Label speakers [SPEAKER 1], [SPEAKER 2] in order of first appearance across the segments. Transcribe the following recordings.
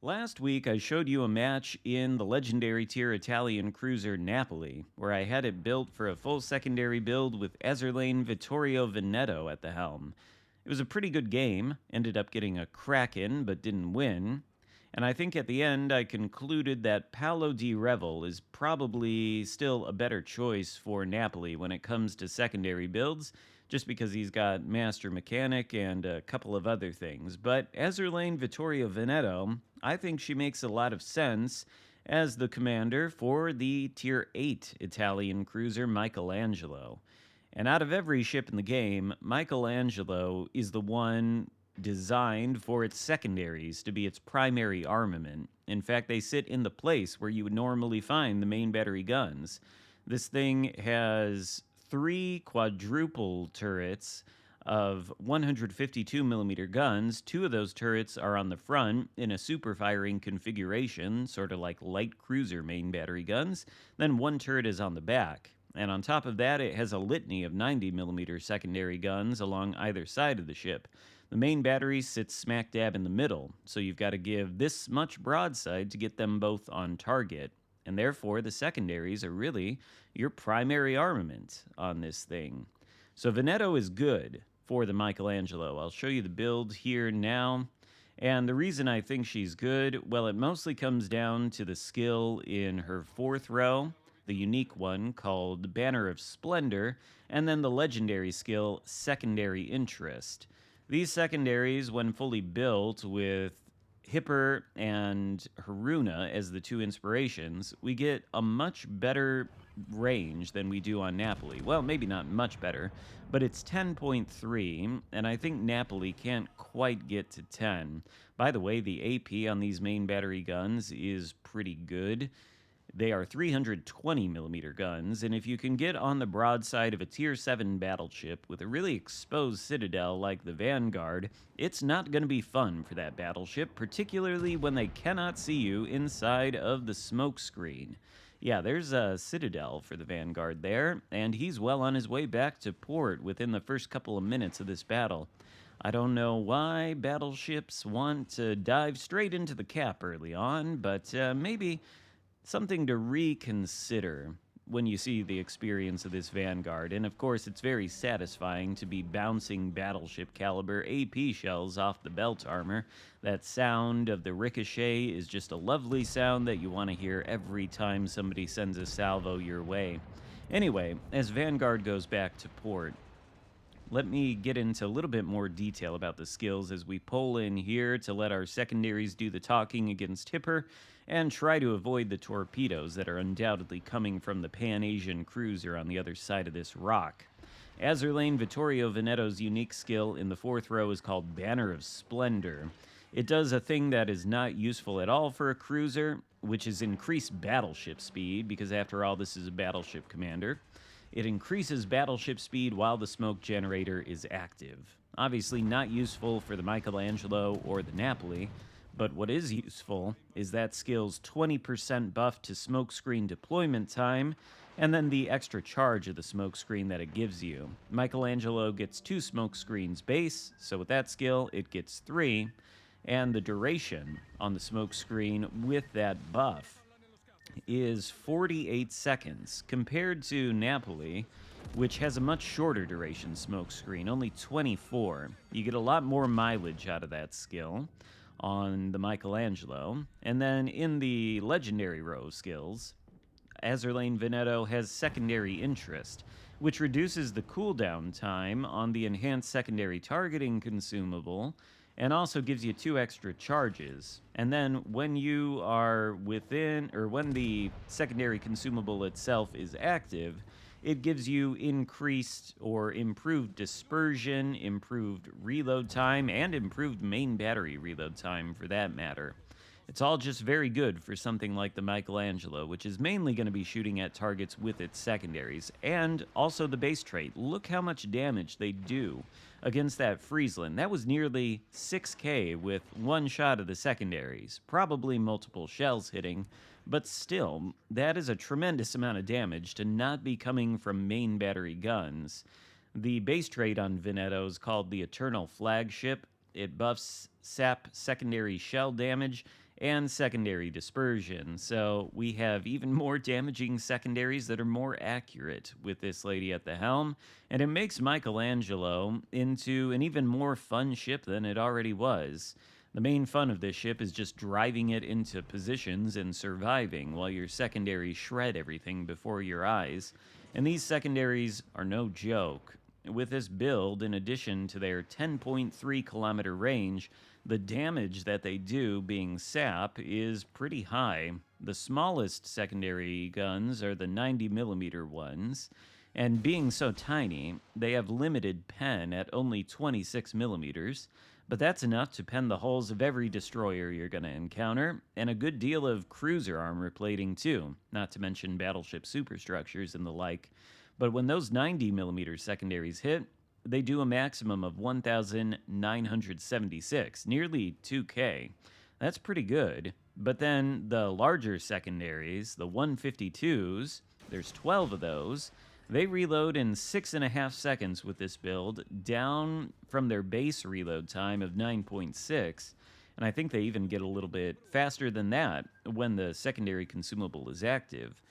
[SPEAKER 1] Last week, I showed you a match in the legendary tier Italian cruiser Napoli, where I had it built for a full secondary build with Azur Lane Vittorio Veneto at the helm. It was a pretty good game, ended up getting a Kraken, but didn't win. And I think at the end, I concluded that Paolo Di Revel is probably still a better choice for Napoli when it comes to secondary builds, just because he's got Master Mechanic and a couple of other things. But Azur Lane Vittorio Veneto, I think she makes a lot of sense as the commander for the Tier 8 Italian cruiser Michelangelo. And out of every ship in the game, Michelangelo is the one designed for its secondaries to be its primary armament. In fact, they sit in the place where you would normally find the main battery guns. This thing has 3 quadruple turrets of 152mm guns. 2 of those turrets are on the front in a super firing configuration, sort of like light cruiser main battery guns. Then 1 turret is on the back. And on top of that, it has a litany of 90mm secondary guns along either side of the ship. The main battery sits smack dab in the middle, so you've got to give this much broadside to get them both on target. And therefore, the secondaries are really your primary armament on this thing. So Veneto is good for the Michelangelo. I'll show you the build here now. And the reason I think she's good, well, it mostly comes down to the skill in her 4th row, the unique one called Banner of Splendor, and then the legendary skill, Secondary Interest. These secondaries, when fully built with Hipper and Haruna as the 2 inspirations, we get a much better range than we do on Napoli. Well, maybe not much better, but it's 10.3, and I think Napoli can't quite get to 10. By the way, the AP on these main battery guns is pretty good. They are 320mm guns, and if you can get on the broadside of a Tier 7 battleship with a really exposed citadel like the Vanguard, it's not going to be fun for that battleship, particularly when they cannot see you inside of the smoke screen. Yeah, there's a citadel for the Vanguard there, and he's well on his way back to port within the first couple of minutes of this battle. I don't know why battleships want to dive straight into the cap early on, but maybe something to reconsider when you see the experience of this Vanguard. And of course, it's very satisfying to be bouncing battleship caliber AP shells off the belt armor. That sound of the ricochet is just a lovely sound that you want to hear every time somebody sends a salvo your way. Anyway, as Vanguard goes back to port, let me get into a little bit more detail about the skills as we pull in here to let our secondaries do the talking against Hipper and try to avoid the torpedoes that are undoubtedly coming from the Pan-Asian cruiser on the other side of this rock. Azur Lane Vittorio Veneto's unique skill in the 4th row is called Banner of Splendor. It does a thing that is not useful at all for a cruiser, which is increase battleship speed, because after all, this is a battleship commander. It increases battleship speed while the smoke generator is active. Obviously not useful for the Michelangelo or the Napoli, but what is useful is that skill's 20% buff to smokescreen deployment time, and then the extra charge of the smokescreen that it gives you. Michelangelo gets 2 smokescreens base, so with that skill, it gets 3, and the duration on the smokescreen with that buff is 48 seconds, compared to Napoli, which has a much shorter duration smokescreen, only 24. You get a lot more mileage out of that skill on the Michelangelo. And then in the legendary row of skills, Azur Lane Veneto has Secondary Interest, which reduces the cooldown time on the enhanced secondary targeting consumable and also gives you 2 extra charges. And then when you are within, or when the secondary consumable itself is active, it gives you increased or improved dispersion, improved reload time, and improved main battery reload time for that matter. It's all just very good for something like the Michelangelo, which is mainly going to be shooting at targets with its secondaries, and also the base trait. Look how much damage they do against that Friesland. That was nearly 6k with 1 shot of the secondaries, probably multiple shells hitting, but still, that is a tremendous amount of damage to not be coming from main battery guns. The base trait on Veneto is called the Eternal Flagship. It buffs sap secondary shell damage and secondary dispersion. So we have even more damaging secondaries that are more accurate with this lady at the helm, and it makes Michelangelo into an even more fun ship than it already was. The main fun of this ship is just driving it into positions and surviving while your secondaries shred everything before your eyes. And these secondaries are no joke. With this build, in addition to their 10.3 kilometer range, the damage that they do being sap is pretty high. The smallest secondary guns are the 90 millimeter ones, and being so tiny, they have limited pen at only 26 millimeters. But that's enough to pen the hulls of every destroyer you're going to encounter, and a good deal of cruiser armor plating too, not to mention battleship superstructures and the like. But when those 90mm secondaries hit, they do a maximum of 1,976, nearly 2K. That's pretty good. But then the larger secondaries, the 152s, there's 12 of those. They reload in 6.5 seconds with this build, down from their base reload time of 9.6. And I think they even get a little bit faster than that when the secondary consumable is active.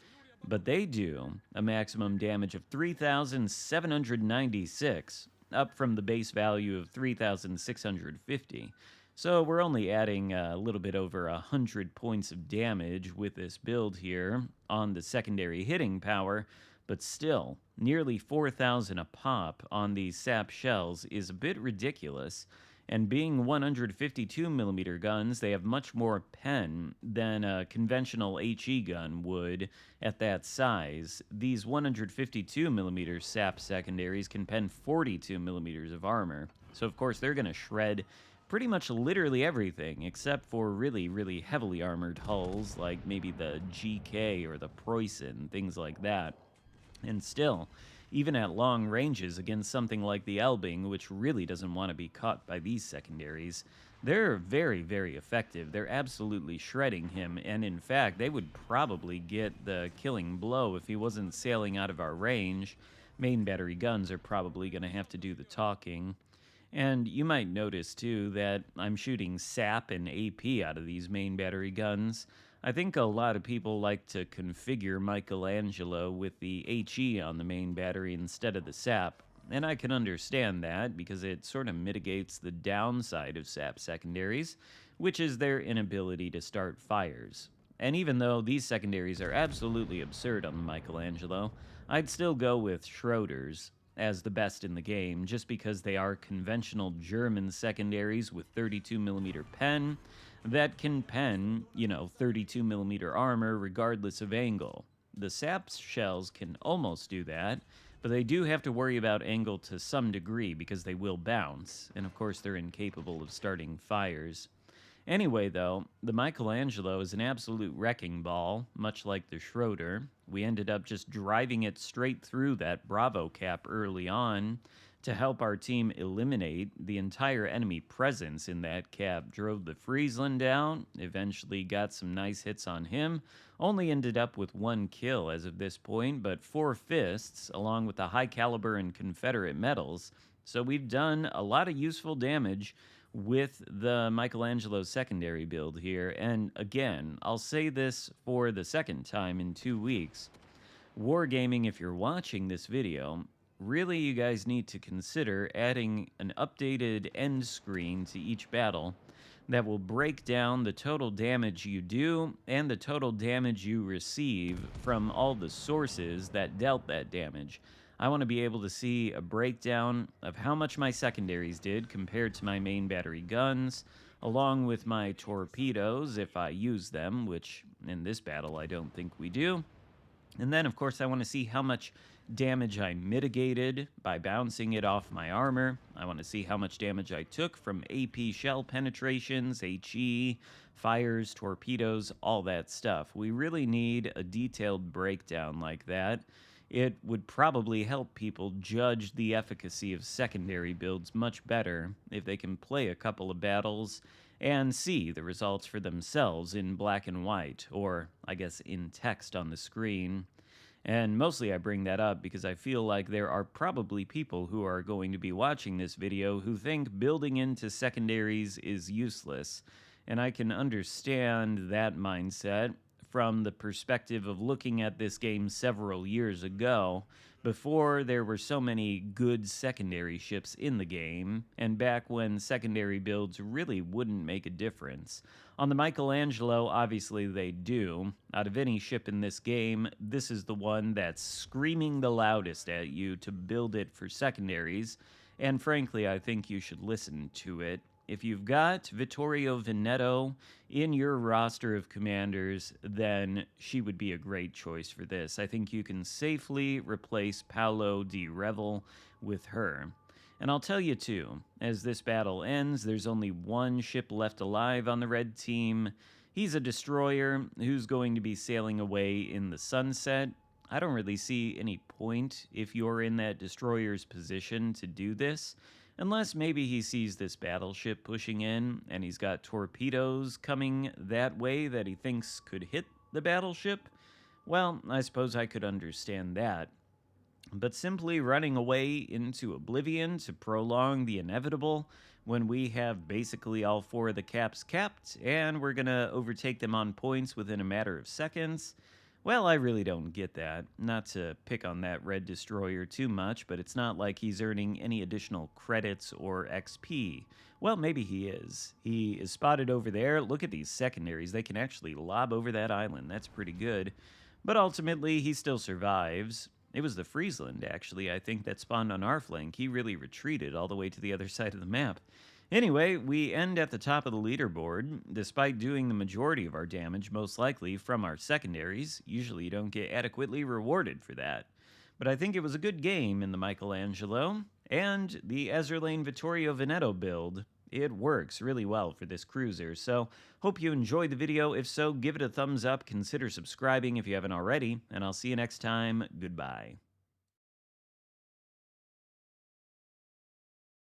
[SPEAKER 1] But they do a maximum damage of 3,796, up from the base value of 3,650. So we're only adding a little bit over 100 points of damage with this build here on the secondary hitting power, but still, nearly 4,000 a pop on these sap shells is a bit ridiculous. And being 152mm guns, they have much more pen than a conventional HE gun would at that size. These 152mm sap secondaries can pen 42mm of armor. So of course they're going to shred pretty much literally everything, except for really, really heavily armored hulls like maybe the GK or the Preußen, things like that. And still, even at long ranges against something like the Elbing, which really doesn't want to be caught by these secondaries, they're very, very effective. They're absolutely shredding him, and in fact, they would probably get the killing blow if he wasn't sailing out of our range. Main battery guns are probably going to have to do the talking. And you might notice, too, that I'm shooting sap and AP out of these main battery guns. I think a lot of people like to configure Michelangelo with the HE on the main battery instead of the sap, and I can understand that because it sort of mitigates the downside of sap secondaries, which is their inability to start fires. And even though these secondaries are absolutely absurd on the Michelangelo, I'd still go with Schroeder's as the best in the game, just because they are conventional German secondaries with 32mm pen that can pen, 32mm armor regardless of angle. The sap shells can almost do that, but they do have to worry about angle to some degree because they will bounce, and of course they're incapable of starting fires. Anyway, though, the Michelangelo is an absolute wrecking ball, much like the Schroeder. We ended up just driving it straight through that Bravo cap early on to help our team eliminate the entire enemy presence in that cap. Drove the Friesland down, eventually got some nice hits on him, only ended up with 1 kill as of this point, but 4 fists, along with the high caliber and Confederate medals. So we've done a lot of useful damage with the Michelangelo secondary build here. And again, I'll say this for the second time in 2 weeks. Wargaming, if you're watching this video, really you guys need to consider adding an updated end screen to each battle that will break down the total damage you do and the total damage you receive from all the sources that dealt that damage. I want to be able to see a breakdown of how much my secondaries did compared to my main battery guns, along with my torpedoes if I use them, which in this battle I don't think we do. And then, of course, I want to see how much damage I mitigated by bouncing it off my armor. I want to see how much damage I took from AP shell penetrations, HE, fires, torpedoes, all that stuff. We really need a detailed breakdown like that. It would probably help people judge the efficacy of secondary builds much better if they can play a couple of battles and see the results for themselves in black and white, or I guess in text on the screen. And mostly I bring that up because I feel like there are probably people who are going to be watching this video who think building into secondaries is useless. And I can understand that mindset from the perspective of looking at this game several years ago, before there were so many good secondary ships in the game, and back when secondary builds really wouldn't make a difference. On the Michelangelo, obviously they do. Out of any ship in this game, this is the one that's screaming the loudest at you to build it for secondaries, and frankly, I think you should listen to it. If you've got Vittorio Veneto in your roster of commanders, then she would be a great choice for this. I think you can safely replace Paolo di Revel with her. And I'll tell you too, as this battle ends, there's only one ship left alive on the red team. He's a destroyer who's going to be sailing away in the sunset. I don't really see any point if you're in that destroyer's position to do this. Unless maybe he sees this battleship pushing in and he's got torpedoes coming that way that he thinks could hit the battleship. Well, I suppose I could understand that. But simply running away into oblivion to prolong the inevitable when we have basically all four of the caps capped and we're going to overtake them on points within a matter of seconds. Well, I really don't get that. Not to pick on that red destroyer too much, but it's not like he's earning any additional credits or XP. Well, maybe he is. He is spotted over there. Look at these secondaries. They can actually lob over that island. That's pretty good. But ultimately, he still survives. It was the Friesland, actually, I think, that spawned on our flank. He really retreated all the way to the other side of the map. Anyway, we end at the top of the leaderboard, despite doing the majority of our damage, most likely, from our secondaries. Usually you don't get adequately rewarded for that. But I think it was a good game in the Michelangelo, and the Azur Lane Vittorio Veneto build. It works really well for this cruiser, so hope you enjoyed the video. If so, give it a thumbs up, consider subscribing if you haven't already, and I'll see you next time. Goodbye.